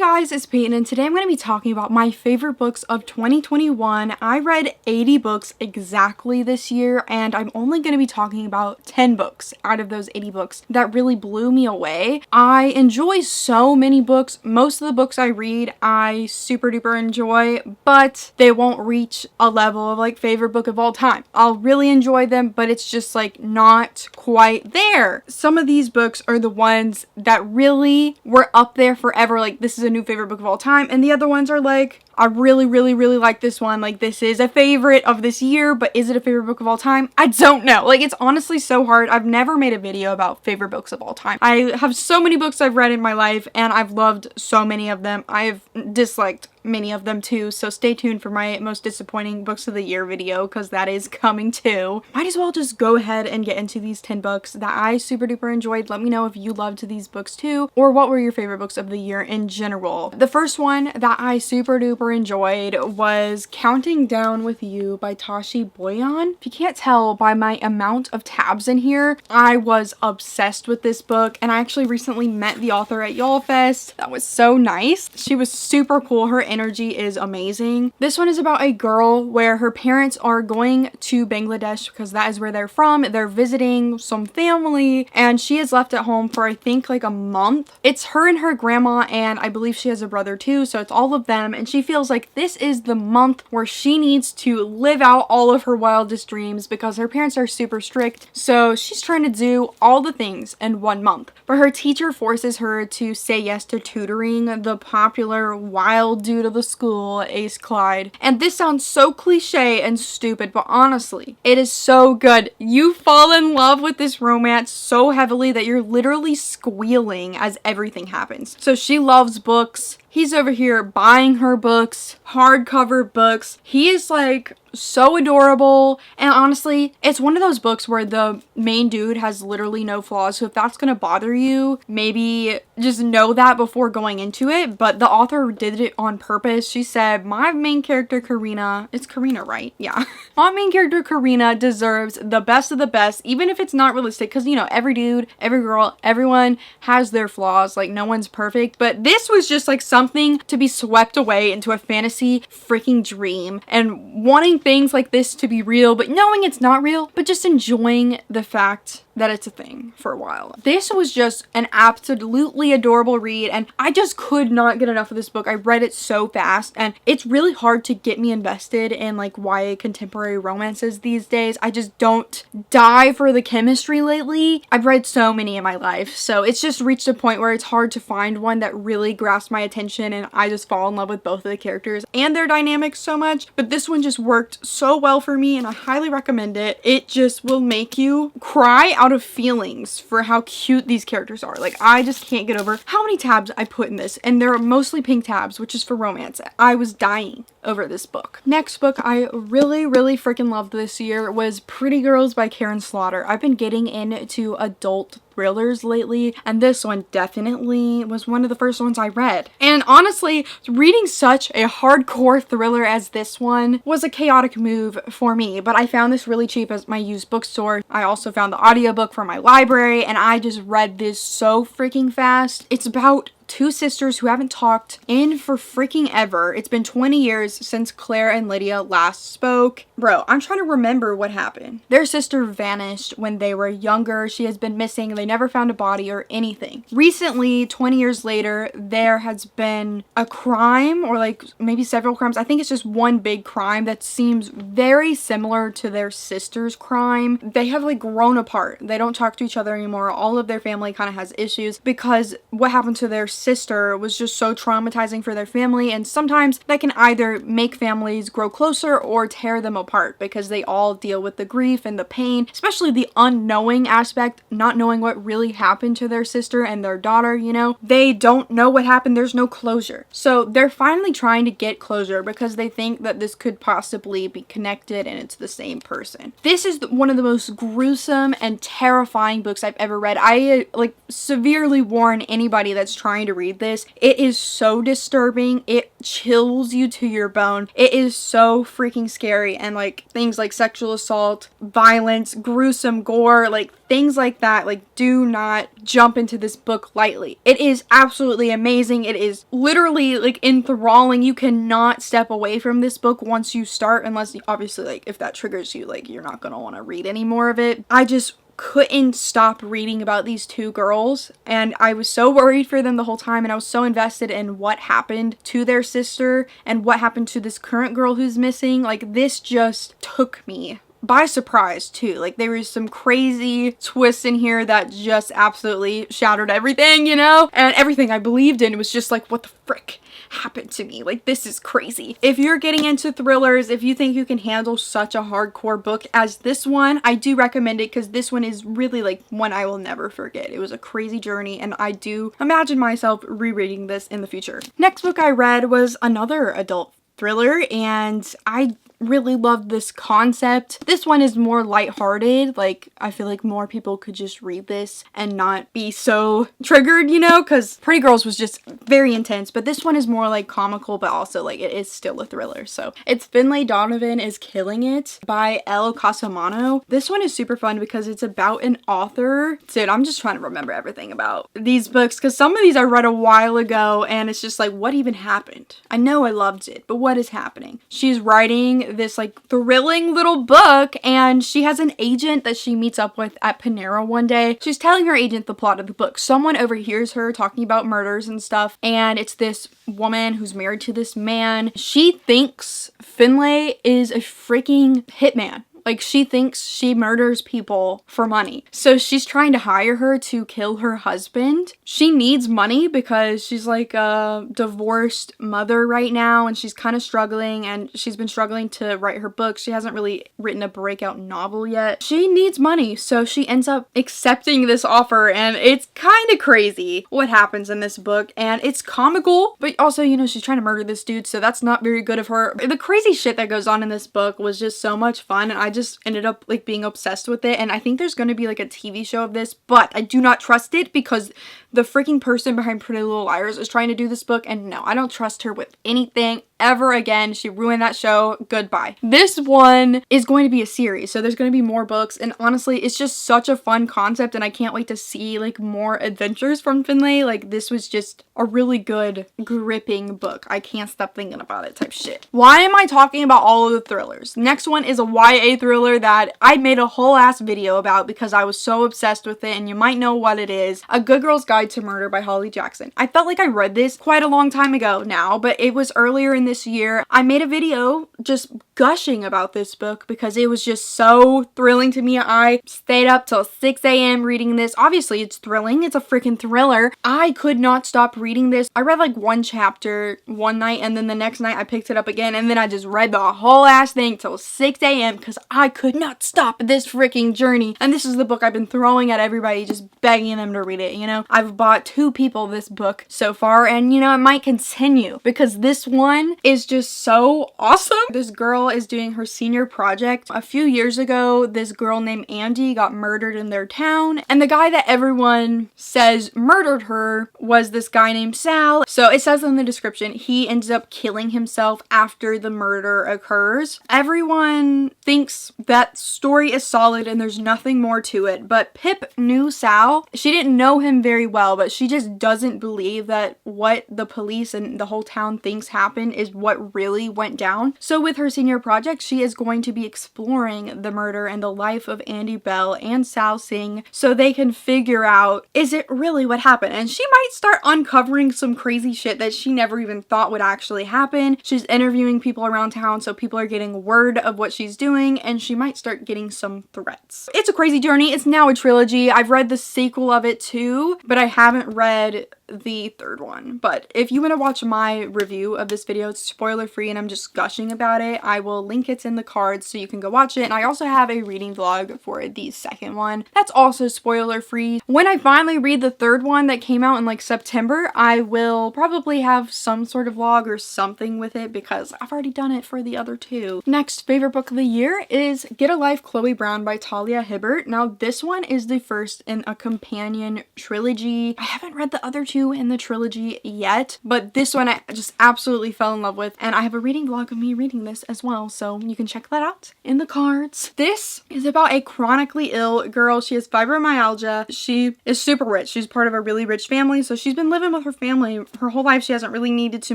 Hey guys, it's Peyton and today I'm going to be talking about my favorite books of 2021. I read 80 books exactly this year and I'm only going to be talking about 10 books out of those 80 books that really blew me away. I enjoy so many books. Most of the books I read I super duper enjoy, but they won't reach a level of like favorite book of all time. I'll really enjoy them, but it's just like not quite there. Some of these books are the ones that really were up there forever, like this is a new favorite book of all time, and the other ones are like, I really like this one, like this is a favorite of this year, but is it a favorite book of all time? I don't know. Like, it's honestly so hard. I've never made a video about favorite books of all time. I have so many books I've read in my life and I've loved so many of them. I've disliked many of them too, so stay tuned for my most disappointing books of the year video because that is coming too. Might as well just go ahead and get into these 10 books that I super duper enjoyed. Let me know if you loved these books too, or what were your favorite books of the year in general. The first one that I super duper enjoyed was Counting Down With You by Tashi Boyan. If you can't tell by my amount of tabs in here, I was obsessed with this book and I actually recently met the author at Y'all Fest. That was so nice. She was super cool. Her energy is amazing. This one is about a girl where her parents are going to Bangladesh because that is where they're from. They're visiting some family and she is left at home for I think like a month. It's her and her grandma and I believe she has a brother too, so it's all of them, and she feels like this is the month where she needs to live out all of her wildest dreams because her parents are super strict, so she's trying to do all the things in 1 month. But her teacher forces her to say yes to tutoring the popular wild dude of the school, Ace Clyde. And this sounds so cliche and stupid, but honestly, it is so good. You fall in love with this romance so heavily that you're literally squealing as everything happens. So she loves books. He's over here buying her books, hardcover books. He is like so adorable, and honestly, it's one of those books where the main dude has literally no flaws, so if that's gonna bother you, maybe just know that before going into it. But the author did it on purpose. She said, my main character Karina, it's Karina, right? Yeah. My main character Karina deserves the best of the best, even if it's not realistic, because you know, every dude, every girl, everyone has their flaws, like no one's perfect, but this was just like something to be swept away into a fantasy freaking dream, and wanting things like this to be real, but knowing it's not real, but just enjoying the fact that it's a thing for a while. This was just an absolutely adorable read, and I just could not get enough of this book. I read it so fast, and it's really hard to get me invested in like YA contemporary romances these days. I just don't die for the chemistry lately. I've read so many in my life, so it's just reached a point where it's hard to find one that really grasps my attention, and I just fall in love with both of the characters and their dynamics so much. But this one just worked so well for me, and I highly recommend it. It just will make you cry out of feelings for how cute these characters are. Like, I just can't get over how many tabs I put in this, and they're mostly pink tabs, which is for romance. I was dying over this book. Next book I really freaking loved this year was Pretty Girls by Karen Slaughter. I've been getting into adult thrillers lately, and this one definitely was one of the first ones I read. And honestly, reading such a hardcore thriller as this one was a chaotic move for me, but I found this really cheap at my used bookstore. I also found the audiobook from my library, and I just read this so freaking fast. It's about two sisters who haven't talked in for freaking ever. It's been 20 years since Claire and Lydia last spoke. Bro, I'm trying to remember what happened. Their sister vanished when they were younger. She has been missing. They never found a body or anything. Recently, 20 years later, there has been a crime, or like maybe several crimes. I think it's just one big crime that seems very similar to their sister's crime. They have like grown apart. They don't talk to each other anymore. All of their family kind of has issues because what happened to their sister was just so traumatizing for their family, and sometimes that can either make families grow closer or tear them apart because they all deal with the grief and the pain, especially the unknowing aspect, not knowing what really happened to their sister and their daughter, you know? They don't know what happened. There's no closure. So they're finally trying to get closure because they think that this could possibly be connected and it's the same person. This is one of the most gruesome and terrifying books I've ever read. I like severely warn anybody that's trying to to read this. It is so disturbing. It chills you to your bone. It is so freaking scary, and like things like sexual assault, violence, gruesome gore, like things like that, like do not jump into this book lightly. It is absolutely amazing. It is literally like enthralling. You cannot step away from this book once you start, unless obviously like if that triggers you, like you're not gonna want to read any more of it. I just couldn't stop reading about these two girls, and I was so worried for them the whole time, and I was so invested in what happened to their sister and what happened to this current girl who's missing. Like this just took me by surprise too. Like there was some crazy twists in here that just absolutely shattered everything, you know, and everything I believed in was just like, what the frick happened to me? Like this is crazy. If you're getting into thrillers, if you think you can handle such a hardcore book as this one, I do recommend it, because this one is really like one I will never forget. It was a crazy journey, and I do imagine myself rereading this in the future. Next book I read was another adult thriller, and I really loved this concept. This one is more lighthearted. Like I feel like more people could just read this and not be so triggered, you know, because Pretty Girls was just very intense, but this one is more like comical, but also like it is still a thriller. So it's Finley Donovan is Killing It by El Casamano. This one is super fun because it's about an author. Dude, I'm just trying to remember everything about these books, because some of these I read a while ago and it's just like, what even happened? I know I loved it, but what is happening? She's writing this like thrilling little book, and she has an agent that she meets up with at Panera one day. She's telling her agent the plot of the book. Someone overhears her talking about murders and stuff, and it's this woman who's married to this man. She thinks Finlay is a freaking hitman. Like she thinks she murders people for money. So she's trying to hire her to kill her husband. She needs money because she's like a divorced mother right now, and she's kind of struggling, and she's been struggling to write her book. She hasn't really written a breakout novel yet. She needs money, so she ends up accepting this offer, and it's kind of crazy what happens in this book, and it's comical, but also, you know, she's trying to murder this dude, so that's not very good of her. The crazy shit that goes on in this book was just so much fun, and I just ended up like being obsessed with it, and I think there's going to be like a TV show of this, but I do not trust it because the freaking person behind Pretty Little Liars is trying to do this book, and no, I don't trust her with anything ever again. She ruined that show. Goodbye. This one is going to be a series, so there's going to be more books, and honestly, it's just such a fun concept, and I can't wait to see like more adventures from Finlay. Like this was just a really good, gripping book. I can't stop thinking about it type shit. Why am I talking about all of the thrillers? Next one is a YA thriller that I made a whole ass video about because I was so obsessed with it, and you might know what it is. A Good Girl's Guide to Murder by Holly Jackson. I felt like I read this quite a long time ago now, but it was earlier in this year. I made a video just gushing about this book because it was just so thrilling to me. I stayed up till 6 a.m. reading this. Obviously, it's thrilling. It's a freaking thriller. I could not stop reading this. I read like one chapter one night, and then the next night I picked it up again, and then I just read the whole ass thing till 6 a.m. because I could not stop this freaking journey. And this is the book I've been throwing at everybody, just begging them to read it, you know? I've bought 2 people this book so far, and you know, it might continue because this one is just so awesome. This girl is doing her senior project. A few years ago, this girl named Andy got murdered in their town, and the guy that everyone says murdered her was this guy named Sal. So it says in the description, he ends up killing himself after the murder occurs. Everyone thinks that story is solid and there's nothing more to it, but Pip knew Sal. She didn't know him very well, but she just doesn't believe that what the police and the whole town thinks happened is what really went down. So with her senior project, she is going to be exploring the murder and the life of Andy Bell and Sal Singh so they can figure out, is it really what happened? And she might start uncovering some crazy shit that she never even thought would actually happen. She's interviewing people around town, so people are getting word of what she's doing, and she might start getting some threats. It's a crazy journey. It's now a trilogy. I've read the sequel of it too, but I haven't read the third one. But if you want to watch my review of this video, it's spoiler free and I'm just gushing about it. I will link it in the cards so you can go watch it. And I also have a reading vlog for the second one that's also spoiler free. When I finally read the third one that came out in like September, I will probably have some sort of vlog or something with it because I've already done it for the other 2. Next favorite book of the year is Get a Life, Chloe Brown by Talia Hibbert. Now this one is the first in a companion trilogy. I haven't read the other 2 two in the trilogy yet, but this one I just absolutely fell in love with, and I have a reading vlog of me reading this as well, so you can check that out in the cards. This is about a chronically ill girl. She has fibromyalgia. She is super rich. She's part of a really rich family, so she's been living with her family her whole life. She hasn't really needed to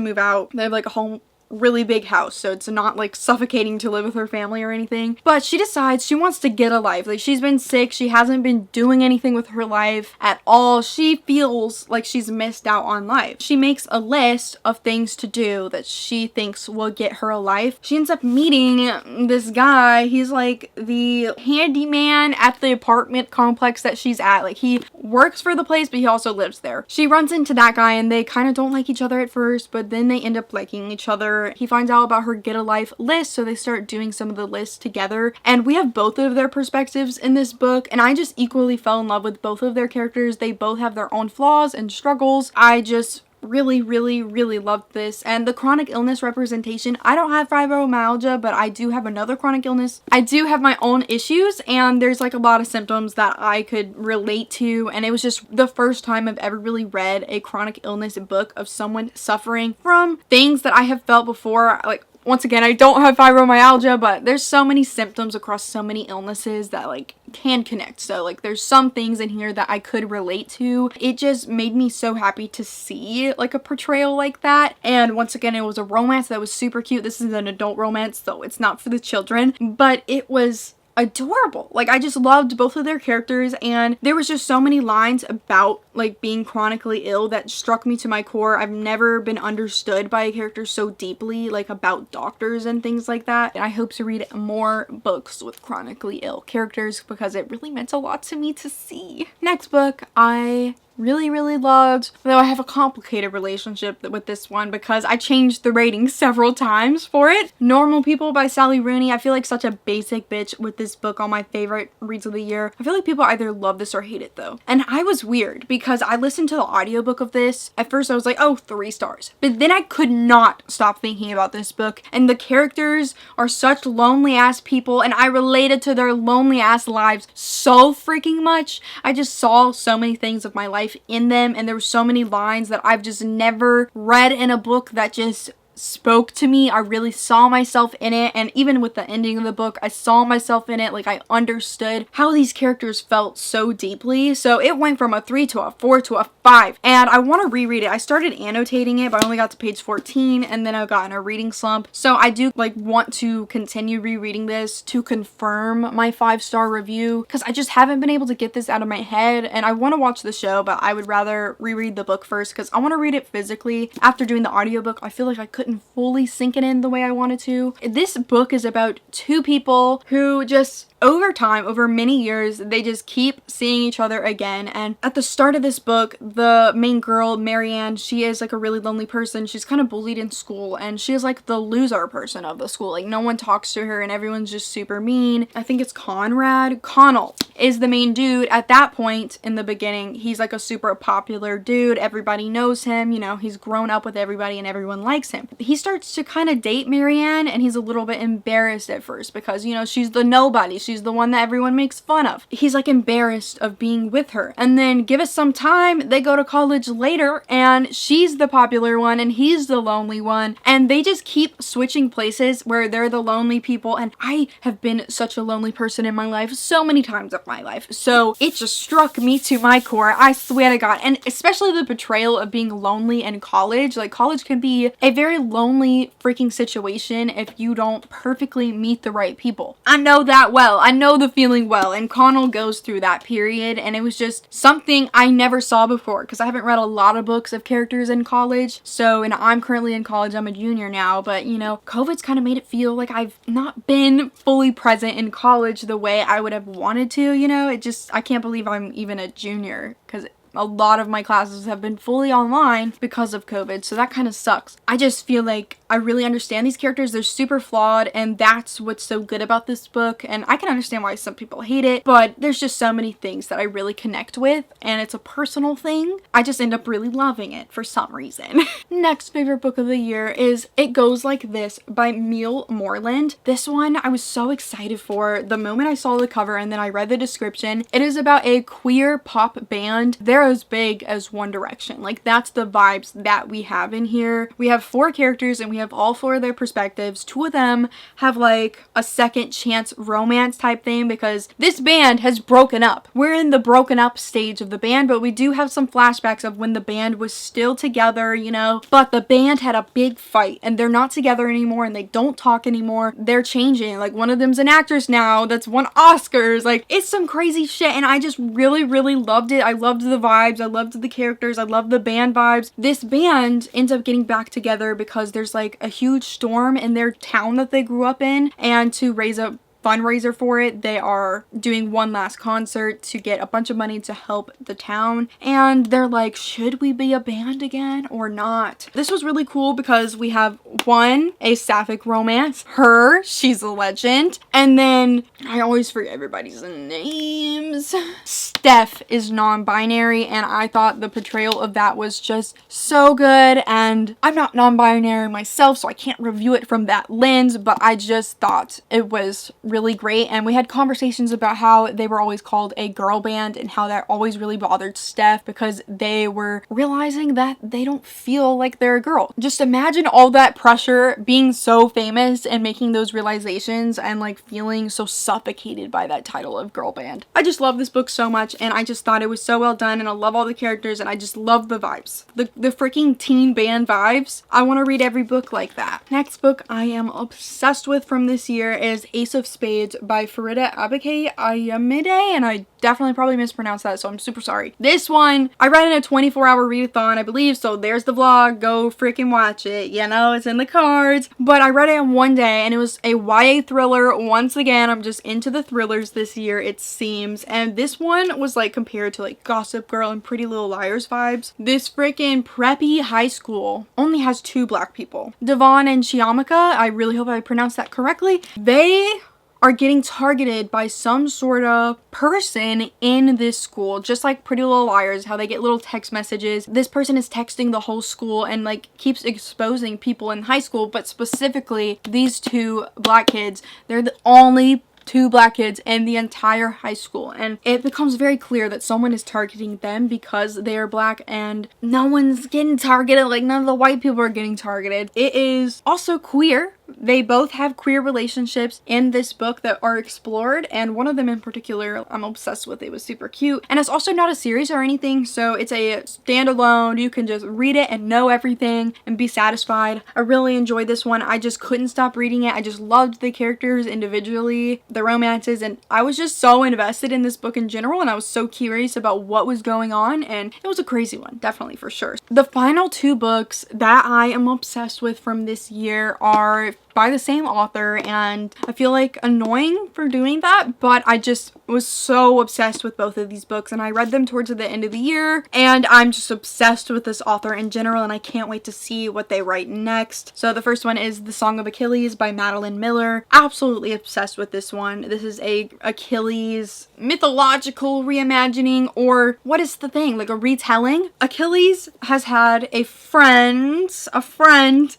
move out. They have like a whole really big house, so it's not like suffocating to live with her family or anything, but she decides she wants to get a life. Like, she's been sick, she hasn't been doing anything with her life at all. She feels like she's missed out on life. She makes a list of things to do that she thinks will get her a life. She ends up meeting this guy. He's like the handyman at the apartment complex that she's at. Like, he works for the place, but he also lives there. She runs into that guy and they kind of don't like each other at first, but then they end up liking each other. He finds out about her get a life list, so they start doing some of the lists together, and we have both of their perspectives in this book, and I just equally fell in love with both of their characters. They both have their own flaws and struggles. I just really loved this. And the chronic illness representation, I don't have fibromyalgia, but I do have another chronic illness. I do have my own issues, and there's like a lot of symptoms that I could relate to, and it was just the first time I've ever really read a chronic illness book of someone suffering from things that I have felt before. Like, once again, I don't have fibromyalgia, but there's so many symptoms across so many illnesses that like can connect. So like there's some things in here that I could relate to. It just made me so happy to see like a portrayal like that. And once again, it was a romance that was super cute. This is an adult romance, so it's not for the children, but it was adorable. Like, I just loved both of their characters, and there was just so many lines about like being chronically ill that struck me to my core. I've never been understood by a character so deeply, like about doctors and things like that. And I hope to read more books with chronically ill characters because it really meant a lot to me to see. Next book I really loved, though I have a complicated relationship with this one because I changed the rating several times for it. Normal People by Sally Rooney. I feel like such a basic bitch with this book on my favorite reads of the year. I feel like people either love this or hate it though. And I was weird because I listened to the audiobook of this. At first I was like, oh, 3 stars. But then I could not stop thinking about this book, and the characters are such lonely ass people, and I related to their lonely ass lives so freaking much. I just saw so many things of my life in them, and there were so many lines that I've just never read in a book that just spoke to me. I really saw myself in it, and even with the ending of the book, I saw myself in it. Like, I understood how these characters felt so deeply. So it went from a 3 to a 4 to a 5, and I want to reread it. I started annotating it, but I only got to page 14, and then I got in a reading slump. So I do like want to continue rereading this to confirm my 5-star review, because I just haven't been able to get this out of my head, and I want to watch the show, but I would rather reread the book first because I want to read it physically. After doing the audiobook, I feel like I couldn't fully sink it in the way I wanted to. This book is about 2 people who just over time, over many years, they just keep seeing each other again. And at the start of this book, the main girl, Marianne, she is like a really lonely person. She's kind of bullied in school, and she is like the loser person of the school. Like, no one talks to her and everyone's just super mean. I think it's Connell is the main dude. At that point in the beginning, he's like a super popular dude. Everybody knows him, you know, he's grown up with everybody and everyone likes him. He starts to kind of date Marianne, and he's a little bit embarrassed at first because, you know, she's the nobody. She's the one that everyone makes fun of. He's like embarrassed of being with her. And then give us some time, they go to college later, and she's the popular one and he's the lonely one. And they just keep switching places where they're the lonely people. And I have been such a lonely person in my life so many times of my life. So it just struck me to my core. I swear to God. And especially the portrayal of being lonely in college. Like, college can be a very lonely freaking situation if you don't perfectly meet the right people. I know that well. I know the feeling well, and Connell goes through that period, and it was just something I never saw before because I haven't read a lot of books of characters in college. So, and I'm currently in college, I'm a junior now, but you know, COVID's kind of made it feel like I've not been fully present in college the way I would have wanted to, you know. I can't believe I'm even a junior because a lot of my classes have been fully online because of COVID, so that kind of sucks. I just feel like I really understand these characters. They're super flawed, and that's what's so good about this book. And I can understand why some people hate it, but there's just so many things that I really connect with, and it's a personal thing. I just end up really loving it for some reason. Next favorite book of the year is It Goes Like This by Miel Moreland. This one I was so excited for the moment I saw the cover and then I read the description. It is about a queer pop band. They're as big as One Direction. Like, that's the vibes that we have in here. We have 4 characters and we have all 4 of their perspectives. 2 of them have like a second chance romance type thing because this band has broken up. We're in the broken up stage of the band, but we do have some flashbacks of when the band was still together, you know, but the band had a big fight and they're not together anymore and they don't talk anymore. They're changing. Like, one of them's an actress now that's won Oscars. Like, it's some crazy shit, and I just really, really loved it. I loved the vibes. I loved the characters. I loved the band vibes. This band ends up getting back together because there's like a huge storm in their town that they grew up in, and to raise a fundraiser for it, they are doing one last concert to get a bunch of money to help the town, and they're like, should we be a band again or not? This was really cool because we have one, a sapphic romance, her, she's a legend, and then I always forget everybody's names. Steph is non-binary, and I thought the portrayal of that was just so good, and I'm not non-binary myself, so I can't review it from that lens, but I just thought it was really great. And we had conversations about how they were always called a girl band and how that always really bothered Steph because they were realizing that they don't feel like they're a girl. Just imagine all that pressure, being so famous and making those realizations and like feeling so suffocated by that title of girl band. I just love this book so much, and I just thought it was so well done, and I love all the characters, and I just love the vibes. The freaking teen band vibes. I want to read every book like that. Next book I am obsessed with from this year is Ace of Spades by Farida Abike Ayamide, and I definitely probably mispronounced that, so I'm super sorry. This one, I read in a 24-hour readathon, I believe, so there's the vlog. Go freaking watch it. You know, it's in the cards. But I read it in one day, and it was a YA thriller. Once again, I'm just into the thrillers this year, it seems. And this one was like compared to like Gossip Girl and Pretty Little Liars vibes. This freaking preppy high school only has 2 black people. Devon and Chiamaka, I really hope I pronounced that correctly. They are getting targeted by some sort of person in this school, just like Pretty Little Liars, how they get little text messages. This person is texting the whole school and like keeps exposing people in high school, but specifically these 2 black kids. They're the only 2 black kids in the entire high school, and it becomes very clear that someone is targeting them because they are black, and no one's getting targeted. Like, none of the white people are getting targeted. It is also queer. They both have queer relationships in this book that are explored, and one of them in particular I'm obsessed with. It was super cute, and it's also not a series or anything, so it's a standalone. You can just read it and know everything and be satisfied. I really enjoyed this one. I just couldn't stop reading it. I just loved the characters individually, the romances, and I was just so invested in this book in general, and I was so curious about what was going on, and it was a crazy one, definitely, for sure. The final 2 books that I am obsessed with from this year are by the same author, and I feel like annoying for doing that, but I just was so obsessed with both of these books, and I read them towards the end of the year, and I'm just obsessed with this author in general, and I can't wait to see what they write next. So the first one is The Song of Achilles by Madeline Miller. Absolutely obsessed with this one. This is a Achilles mythological reimagining, or what is the thing, like a retelling. Achilles has had a friend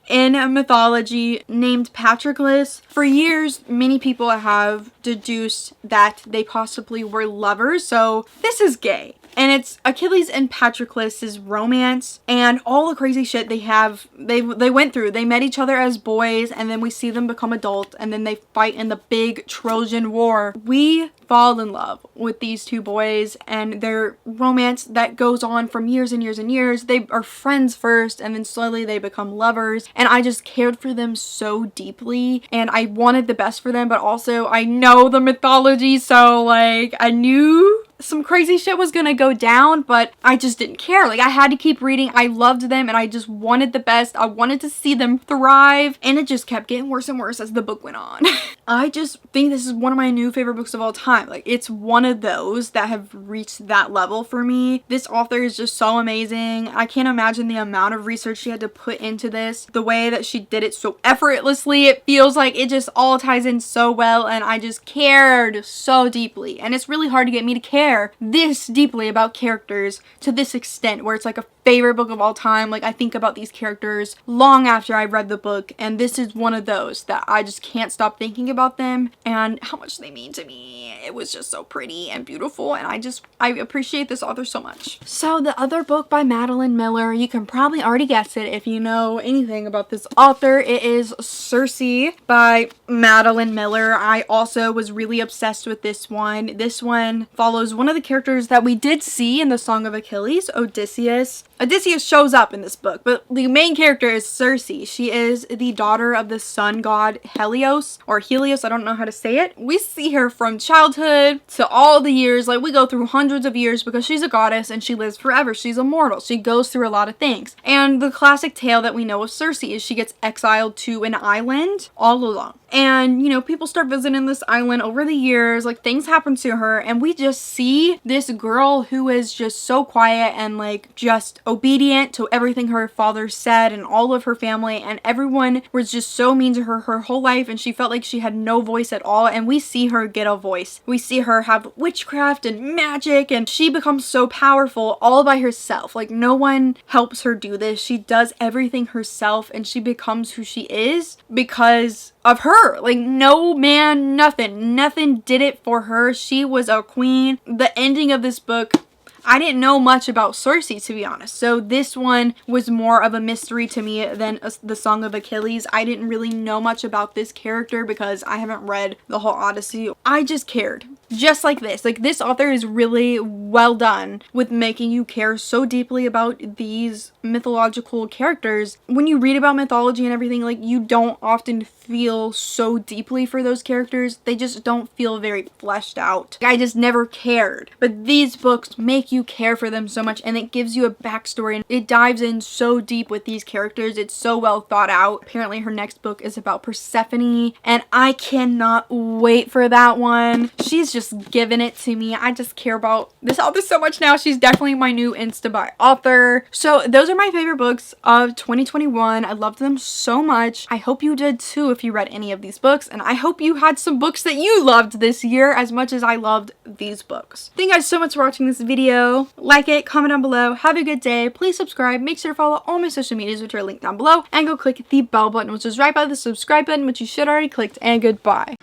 in mythology named Patroclus. For years, many people have deduced that they possibly were lovers, so this is gay. And it's Achilles and Patroclus's romance and all the crazy shit they went through. They met each other as boys, and then we see them become adults, and then they fight in the big Trojan War. We fall in love with these 2 boys and their romance that goes on from years and years and years. They are friends first, and then slowly they become lovers, and I just cared for them so deeply, and I wanted the best for them, but also I know the mythology, so like I knew some crazy shit was gonna go down, but I just didn't care. Like, I had to keep reading. I loved them and I just wanted the best. I wanted to see them thrive, and it just kept getting worse and worse as the book went on. I just think this is one of my new favorite books of all time. Like, it's one of those that have reached that level for me. This author is just so amazing. I can't imagine the amount of research she had to put into this. The way that she did it so effortlessly, it feels like it just all ties in so well, and I just cared so deeply. And it's really hard to get me to care this deeply about characters to this extent, where it's like a favorite book of all time. Like, I think about these characters long after I read the book, and this is one of those that I just can't stop thinking about them and how much they mean to me. It was just so pretty and beautiful, and I appreciate this author so much. So the other book by Madeline Miller, you can probably already guess it if you know anything about this author. It is Cersei by Madeline Miller. I also was really obsessed with this one. This one follows one of the characters that we did see in the Song of Achilles, Odysseus. Odysseus shows up in this book, but the main character is Cersei. She is the daughter of the sun god Helios, or Helios, I don't know how to say it. We see her from childhood to all the years. Like, we go through hundreds of years because she's a goddess and she lives forever. She's immortal. She goes through a lot of things. And the classic tale that we know of Cersei is she gets exiled to an island all alone. And, you know, people start visiting this island over the years, like, things happen to her, and we just see this girl who is just so quiet and, like, just obedient to everything her father said and all of her family, and everyone was just so mean to her whole life, and she felt like she had no voice at all. And we see her get a voice. We see her have witchcraft and magic, and she becomes so powerful all by herself. Like, no one helps her do this. She does everything herself, and she becomes who she is because of her. Like, no man, nothing did it for her. She was a queen. The ending of this book, I didn't know much about Cersei, to be honest. So this one was more of a mystery to me than the Song of Achilles. I didn't really know much about this character because I haven't read the whole Odyssey. I just cared. Just like this. Like, this author is really well done with making you care so deeply about these mythological characters. When you read about mythology and everything, like, you don't often feel so deeply for those characters. They just don't feel very fleshed out. I just never cared. But these books make you care for them so much, and it gives you a backstory, and it dives in so deep with these characters. It's so well thought out. Apparently her next book is about Persephone, and I cannot wait for that one. She's just given it to me. I just care about this author so much now. She's definitely my new Insta-buy author. So those are my favorite books of 2021. I loved them so much. I hope you did too if you read any of these books, and I hope you had some books that you loved this year as much as I loved these books. Thank you guys so much for watching this video. Like it, comment down below. Have a good day. Please subscribe. Make sure to follow all my social medias, which are linked down below, and go click the bell button, which is right by the subscribe button, which you should already clicked, and goodbye.